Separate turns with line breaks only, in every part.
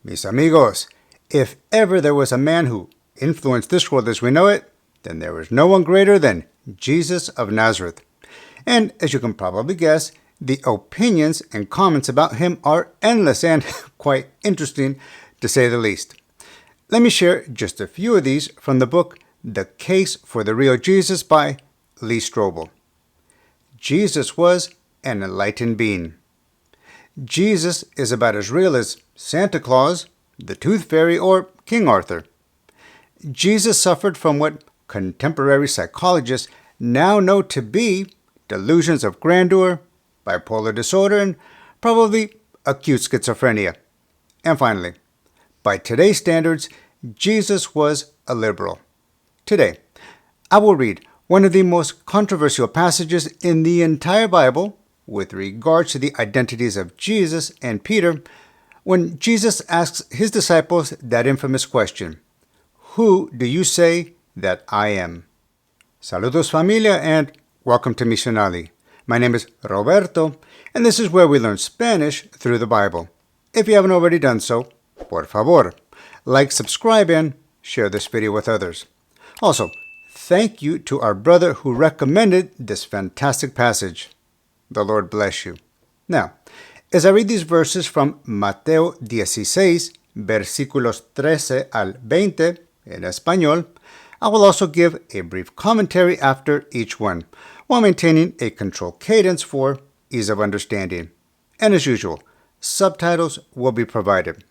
Mis amigos, if ever there was a man who influenced this world as we know it, then there was no one greater than Jesus of Nazareth. And as you can probably guess, the opinions and comments about him are endless and quite interesting, to say the least. Let me share just a few of these from the book The Case for the Real Jesus by Lee Strobel. Jesus was an enlightened being. Jesus is about as real as Santa Claus, the Tooth Fairy, or King Arthur. Jesus suffered from what contemporary psychologists now know to be delusions of grandeur, bipolar disorder, and probably acute schizophrenia. And finally, by today's standards, Jesus was a liberal. Today, I will read one of the most controversial passages in the entire Bible with regards to the identities of Jesus and Peter, when Jesus asks his disciples that infamous question, "Who do you say that I am?" Saludos familia and welcome to Missionali. My name is Roberto, and this is where we learn Spanish through the Bible. If you haven't already done so, por favor, like, subscribe, and share this video with others. Also, thank you to our brother who recommended this fantastic passage. The Lord bless you. Now, as I read these verses from Mateo 16, versículos 13 al 20 in español, I will also give a brief commentary after each one, while maintaining a controlled cadence for ease of understanding. And as usual, subtitles will be provided.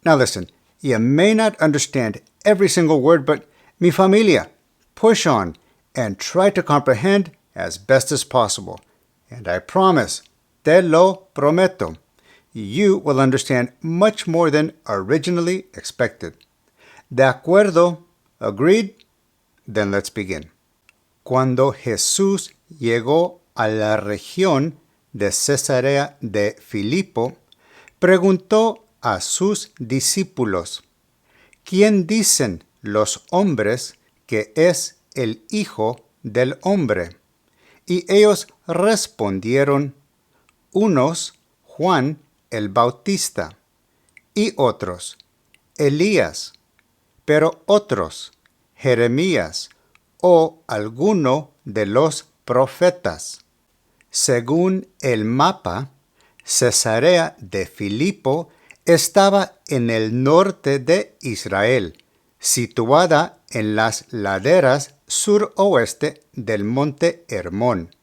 Now listen, you may not understand every single word, but mi familia, push on and try to comprehend as best as possible. And I promise, te lo prometo, you will understand much more than originally expected. ¿De acuerdo? ¿Agreed? Then let's begin. Cuando Jesús llegó a la región de Cesarea de Filipo, preguntó a sus discípulos, ¿quién dicen los hombres que es el Hijo del Hombre? Y ellos respondieron, unos, Juan el Bautista, y otros, Elías, pero otros, Jeremías, o alguno de los profetas. Según el mapa, Cesarea de Filipo estaba en el norte de Israel, situada en las laderas suroeste del monte Hermón.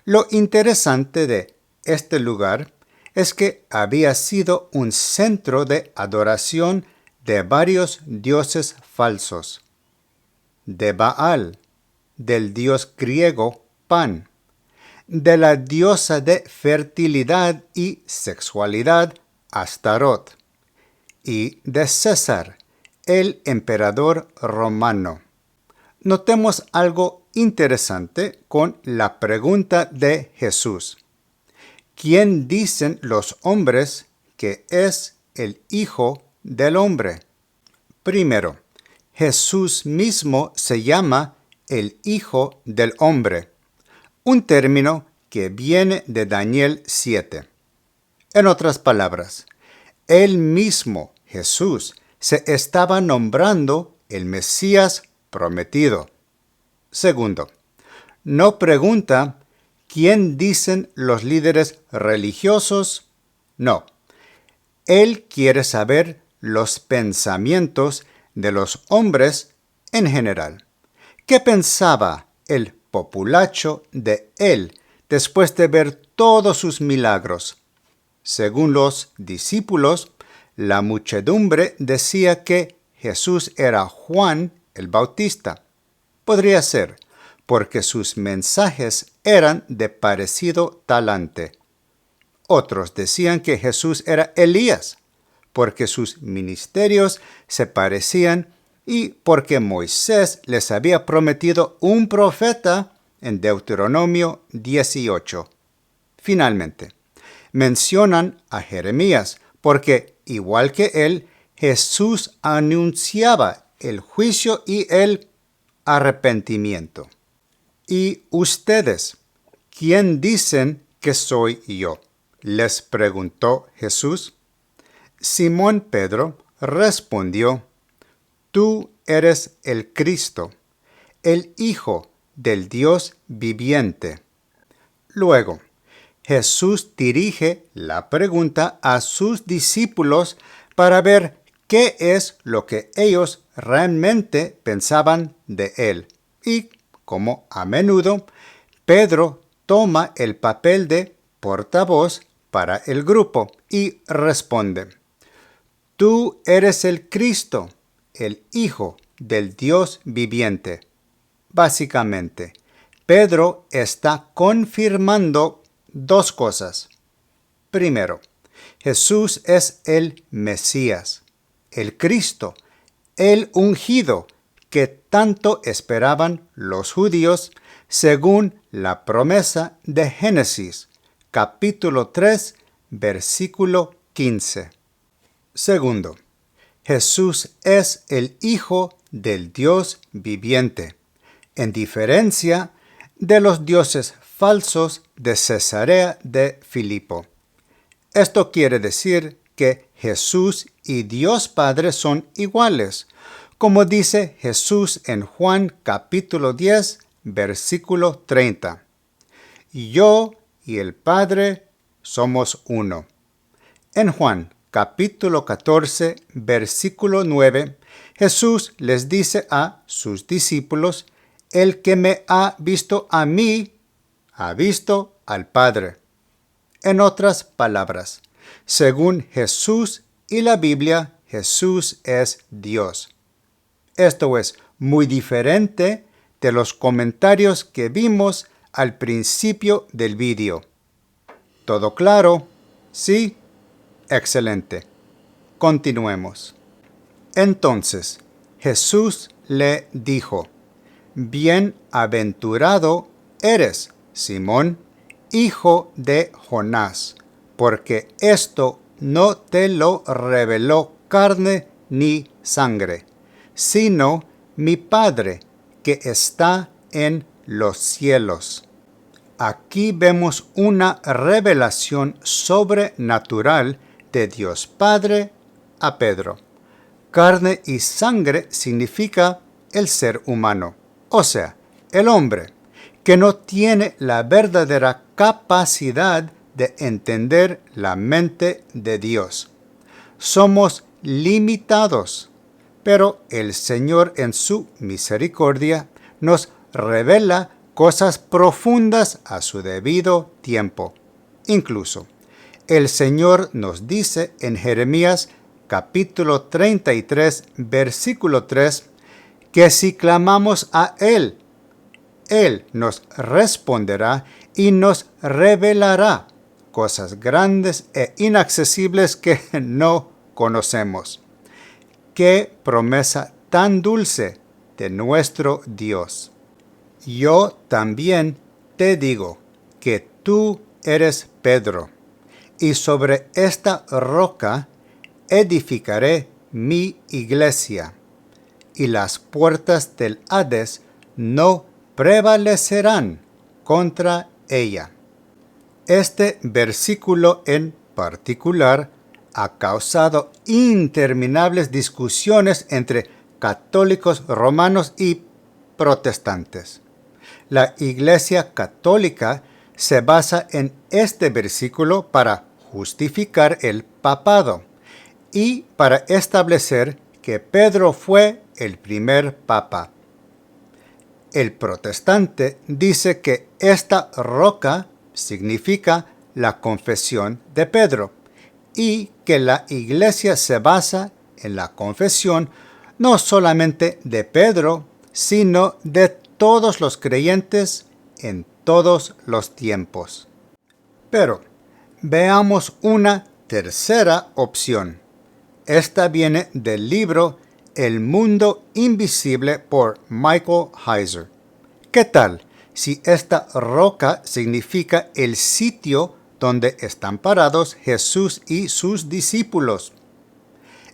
Lo interesante de este lugar es que había sido un centro de adoración de varios dioses falsos. De Baal, del dios griego Pan, de la diosa de fertilidad y sexualidad Astarot, y de César, el emperador romano. Notemos algo interesante con la pregunta de Jesús. ¿Quién dicen los hombres que es el Hijo del Hombre? Primero, Jesús mismo se llama el Hijo del Hombre, un término que viene de Daniel 7. En otras palabras, él mismo, Jesús, se estaba nombrando el Mesías prometido. Segundo, no pregunta quién dicen los líderes religiosos. No, él quiere saber los pensamientos de los hombres en general. ¿Qué pensaba el populacho de él después de ver todos sus milagros? Según los discípulos, la muchedumbre decía que Jesús era Juan el Bautista. Podría ser, porque sus mensajes eran de parecido talante. Otros decían que Jesús era Elías, porque sus ministerios se parecían y porque Moisés les había prometido un profeta en Deuteronomio 18. Finalmente, mencionan a Jeremías, porque, igual que él, Jesús anunciaba el juicio y el arrepentimiento. ¿Y ustedes, quién dicen que soy yo?, les preguntó Jesús. Simón Pedro respondió: Tú eres el Cristo, el Hijo del Dios viviente. Luego, Jesús dirige la pregunta a sus discípulos para ver qué es lo que ellos realmente pensaban de él. Y, como a menudo, Pedro toma el papel de portavoz para el grupo y responde: Tú eres el Cristo, el Hijo del Dios viviente. Básicamente, Pedro está confirmando dos cosas. Primero, Jesús es el Mesías, el Cristo, el ungido que tanto esperaban los judíos según la promesa de Génesis, capítulo 3, versículo 15. Segundo, Jesús es el Hijo del Dios viviente, en diferencia de los dioses falsos de Cesarea de Filipo. Esto quiere decir que Jesús y Dios Padre son iguales, como dice Jesús en Juan capítulo 10, versículo 30. Yo y el Padre somos uno. En Juan capítulo 14, versículo 9, Jesús les dice a sus discípulos: El que me ha visto a mí, ha visto al Padre. En otras palabras, según Jesús y la Biblia, Jesús es Dios. Esto es muy diferente de los comentarios que vimos al principio del vídeo. ¿Todo claro? ¿Sí? Excelente. Continuemos. Entonces, Jesús le dijo: Bienaventurado eres, Simón, hijo de Jonás, porque esto no te lo reveló carne ni sangre, sino mi Padre que está en los cielos. Aquí vemos una revelación sobrenatural de Dios Padre a Pedro. Carne y sangre significa el ser humano, o sea, el hombre, que no tiene la verdadera capacidad de entender la mente de Dios. Somos limitados, pero el Señor en su misericordia nos revela cosas profundas a su debido tiempo. Incluso, el Señor nos dice en Jeremías capítulo 33, versículo 3, que si clamamos a Él nos responderá y nos revelará cosas grandes e inaccesibles que no conocemos. ¡Qué promesa tan dulce de nuestro Dios! Yo también te digo que tú eres Pedro, y sobre esta roca edificaré mi iglesia, y las puertas del Hades no prevalecerán contra ella. Este versículo en particular ha causado interminables discusiones entre católicos romanos y protestantes. La Iglesia Católica se basa en este versículo para justificar el papado y para establecer que Pedro fue el primer papa. El protestante dice que esta roca significa la confesión de Pedro y que la Iglesia se basa en la confesión no solamente de Pedro, sino de todos los creyentes en todos los tiempos. Pero veamos una tercera opción. Esta viene del libro El mundo invisible por Michael Heiser. ¿Qué tal si esta roca significa el sitio donde están parados Jesús y sus discípulos?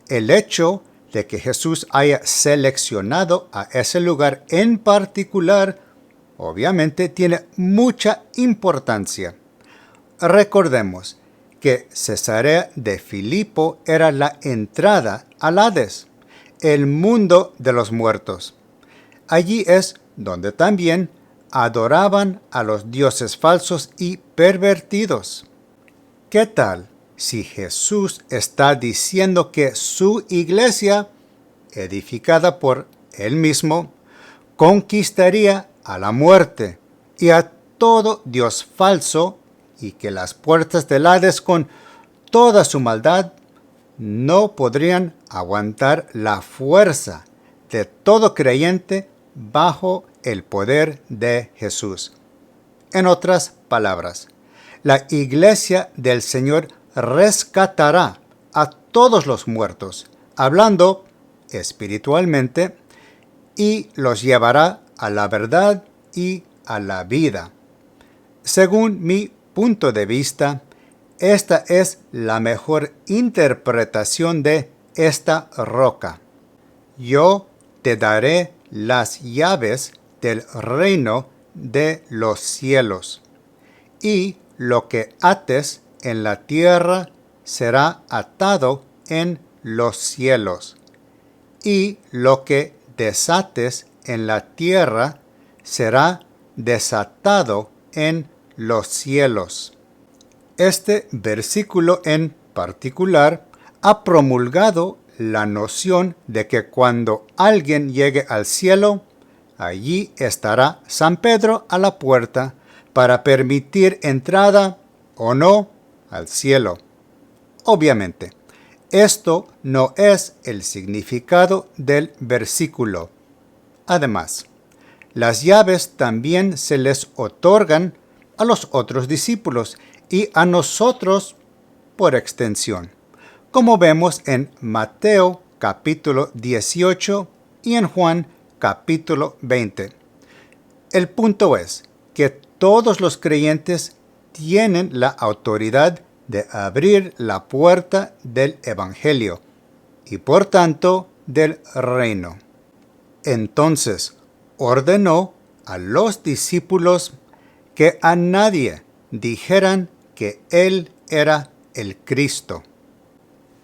El hecho de que Jesús haya seleccionado a ese lugar en particular, obviamente tiene mucha importancia. Recordemos que Cesarea de Filipo era la entrada al Hades, el mundo de los muertos. Allí es donde también adoraban a los dioses falsos y pervertidos. ¿Qué tal si Jesús está diciendo que su iglesia, edificada por Él mismo, conquistaría a la muerte y a todo dios falso, y que las puertas del Hades con toda su maldad no podrían aguantar la fuerza de todo creyente bajo el poder de Jesús? En otras palabras, la iglesia del Señor rescatará a todos los muertos, hablando espiritualmente, y los llevará a la verdad y a la vida. Según mi punto de vista, esta es la mejor interpretación de esta roca. Yo te daré las llaves del reino de los cielos, y lo que ates en la tierra será atado en los cielos, y lo que desates en la tierra será desatado en los cielos. Este versículo en particular ha promulgado la noción de que cuando alguien llegue al cielo, allí estará San Pedro a la puerta para permitir entrada o no al cielo. Obviamente, esto no es el significado del versículo. Además, las llaves también se les otorgan a los otros discípulos y a nosotros por extensión, como vemos en Mateo capítulo 18 y en Juan capítulo 20. El punto es que todos los creyentes tienen la autoridad de abrir la puerta del Evangelio y por tanto del reino. Entonces ordenó a los discípulos que a nadie dijeran que Él era el Cristo.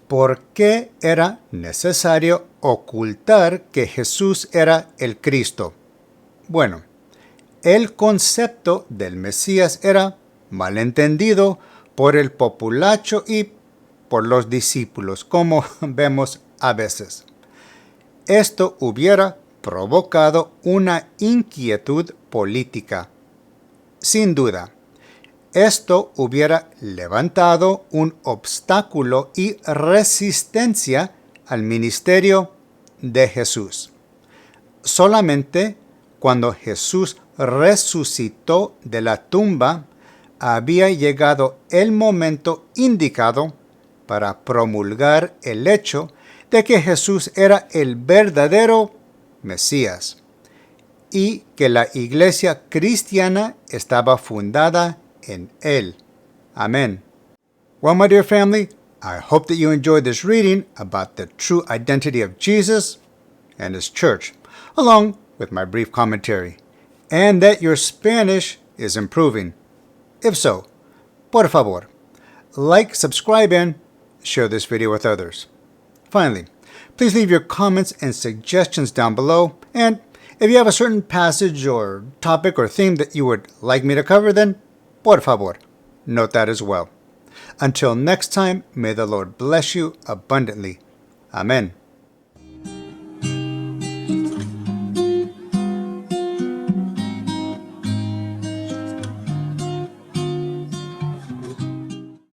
¿Por qué era necesario ocultar que Jesús era el Cristo? Bueno, el concepto del Mesías era malentendido por el populacho y por los discípulos, como vemos a veces. Esto hubiera provocado una inquietud política. Sin duda, esto hubiera levantado un obstáculo y resistencia al ministerio de Jesús. Solamente cuando Jesús resucitó de la tumba, había llegado el momento indicado para promulgar el hecho de que Jesús era el verdadero Mesías y que la iglesia cristiana estaba fundada en Él. Amén. Well, my dear family, I hope that you enjoyed this reading about the true identity of Jesus and His church, along with my brief commentary, and that your Spanish is improving. If so, por favor, like, subscribe, and share this video with others. Finally, please leave your comments and suggestions down below, and if you have a certain passage or topic or theme that you would like me to cover, then por favor, note that as well. Until next time, may the Lord bless you abundantly. Amen.